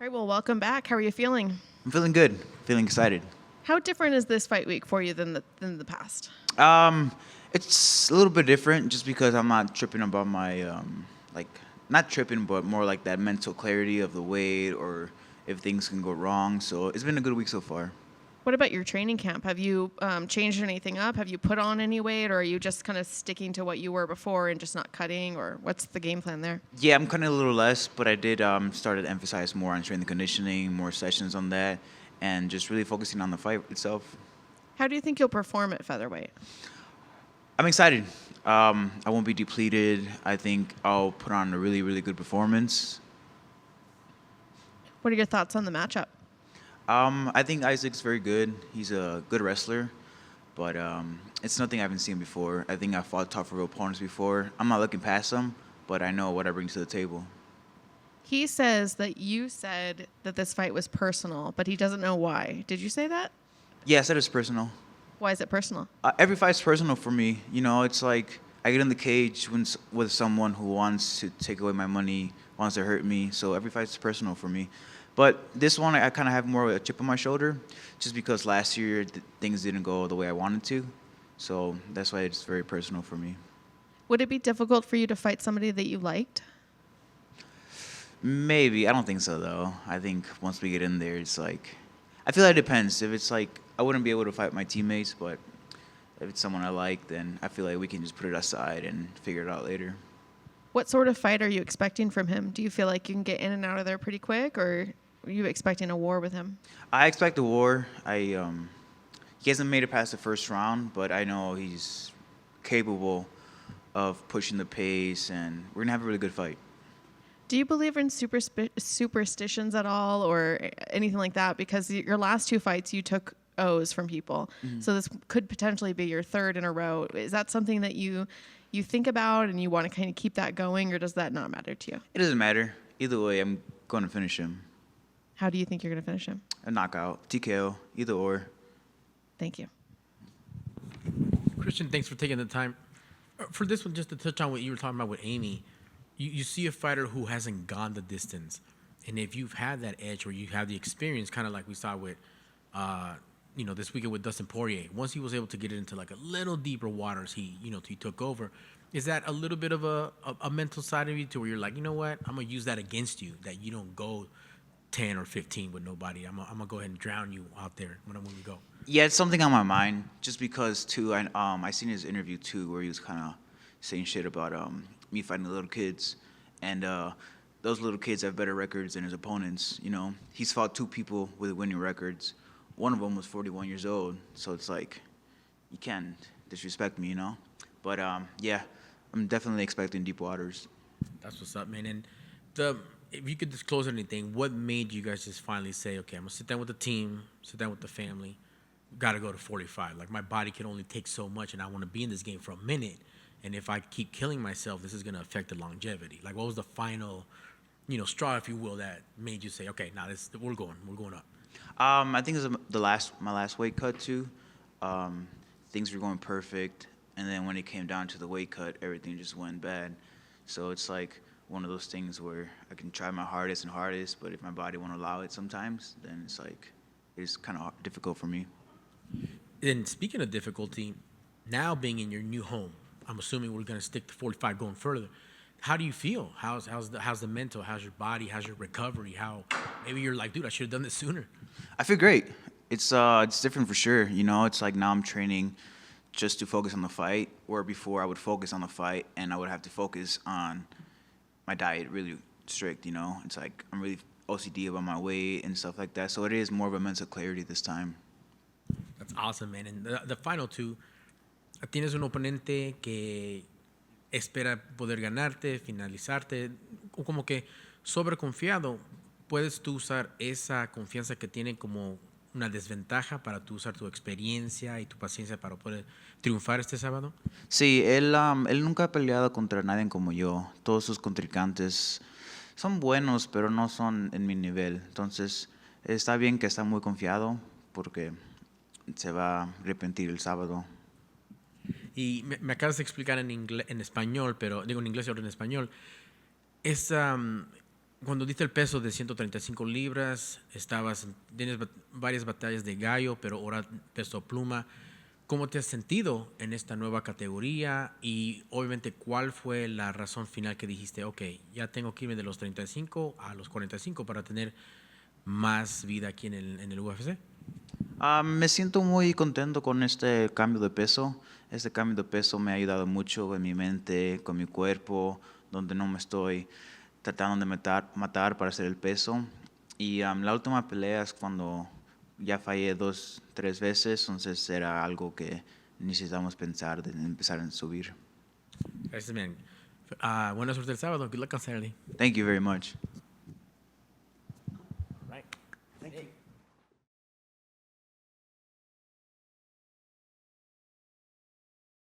All right, well, welcome back. How are you feeling? I'm feeling good, feeling excited. How different is this fight week for you than the past? Um, it's a little bit different just because I'm not tripping about my like not tripping, but more like that mental clarity of the weight or if things can go wrong. So it's been a good week so far. What about your training camp? Have you changed anything up? Have you put on any weight, or are you just kind of sticking to what you were before and just not cutting, or what's the game plan there? Yeah, I'm cutting a little less, but I did start to emphasize more on strength and conditioning, more sessions on that, and just really focusing on the fight itself. How do you think you'll perform at featherweight? I'm excited. I won't be depleted. I think I'll put on a really, really good performance. What are your thoughts on the matchup? I think Isaac's very good. He's a good wrestler, but it's nothing I haven't seen before. I think I fought tougher opponents before. I'm not looking past them, but I know what I bring to the table. He says that you said that this fight was personal, but he doesn't know why. Did you say that? Yeah, I said it's personal. Why is it personal? Every fight's personal for me. You know, it's like I get in the cage with someone who wants to take away my money, wants to hurt me. So every fight's personal for me. But this one, I kind of have more of a chip on my shoulder, just because last year things didn't go the way I wanted to. So that's why it's very personal for me. Would it be difficult for you to fight somebody that you liked? Maybe. I don't think so, though. I think once we get in there, it's like, I feel like it depends. If it's like, I wouldn't be able to fight my teammates, but if it's someone I like, then I feel like we can just put it aside and figure it out later. What sort of fight are you expecting from him? Do you feel like you can get in and out of there pretty quick, or are you expecting a war with him? I expect a war. He hasn't made it past the first round, but I know he's capable of pushing the pace, and we're gonna have a really good fight. Do you believe in superstitions at all, or anything like that? Because your last two fights, you took O's from people, so this could potentially be your third in a row. Is that something that you think about and you want to kind of keep that going, or does that not matter to you? It doesn't matter. Either way, I'm going to finish him. How do you think you're going to finish him? A knockout, TKO, either or. Thank you. Christian, thanks for taking the time. For this one, just to touch on what you were talking about with Amy, you see a fighter who hasn't gone the distance. And if you've had that edge or you have the experience, kind of like we saw with, this weekend with Dustin Poirier, once he was able to get into like a little deeper waters, he took over. Is that a little bit of a mental side of you to where you're like, you know what, I'm going to use that against you, that you don't go 10 or 15 with nobody. I'm going to go ahead and drown you out there when we go. Yeah, it's something on my mind. Just because too, I seen his interview too, where he was kind of saying shit about me fighting the little kids, and those little kids have better records than his opponents. You know, he's fought two people with winning records. One of them was 41 years old, so it's like you can't disrespect me, you know. But yeah, I'm definitely expecting deep waters. That's what's up, man. And if you could disclose anything, what made you guys just finally say, okay, I'm gonna sit down with the team, sit down with the family, got to go to 45. Like, my body can only take so much, and I want to be in this game for a minute. And if I keep killing myself, this is going to affect the longevity. Like, what was the final, straw, if you will, that made you say, okay, now we're going up? I think it was my last weight cut too. Things were going perfect, and then when it came down to the weight cut, everything just went bad. So it's like one of those things where I can try my hardest, but if my body won't allow it sometimes, then it's kind of difficult for me. And speaking of difficulty, now being in your new home, I'm assuming we're going to stick to 45 going further. How do you feel? How's the mental? How's your body? How's your recovery? How maybe you're like, dude, I should have done this sooner. I feel great. It's different for sure. You know, it's like now I'm training just to focus on the fight, where before I would focus on the fight and I would have to focus on my diet really strict. You know, it's like I'm really OCD about my weight and stuff like that. So it is more of a mental clarity this time. That's awesome, man. And the final two, tienes un oponente que espera poder ganarte, finalizarte, o como que sobreconfiado. ¿Puedes tú usar esa confianza que tiene como una desventaja para tú usar tu experiencia y tu paciencia para poder triunfar este sábado? Sí, él nunca ha peleado contra nadie como yo. Todos sus contrincantes son buenos, pero no son en mi nivel. Entonces, está bien que está muy confiado porque se va a arrepentir el sábado. Y me acabas de explicar en español, pero digo en inglés y ahora en español. Es cuando diste el peso de 135 libras, tienes varias batallas de gallo, pero ahora peso pluma. ¿Cómo te has sentido en esta nueva categoría? Y obviamente, ¿cuál fue la razón final que dijiste, ok, ya tengo que irme de los 35 a los 45 para tener más vida aquí en el UFC? Me siento muy contento con este cambio de peso. Este cambio de peso me ha ayudado mucho en mi mente, con mi cuerpo, donde no me estoy tratando de matar para hacer el peso. Y la última pelea es cuando ya fallé 2, 3 veces, entonces era algo que necesitamos pensar de empezar a subir. Gracias, man. Buena suerte el sábado. Good luck on Saturday. Thank you very much. Right. Thank you.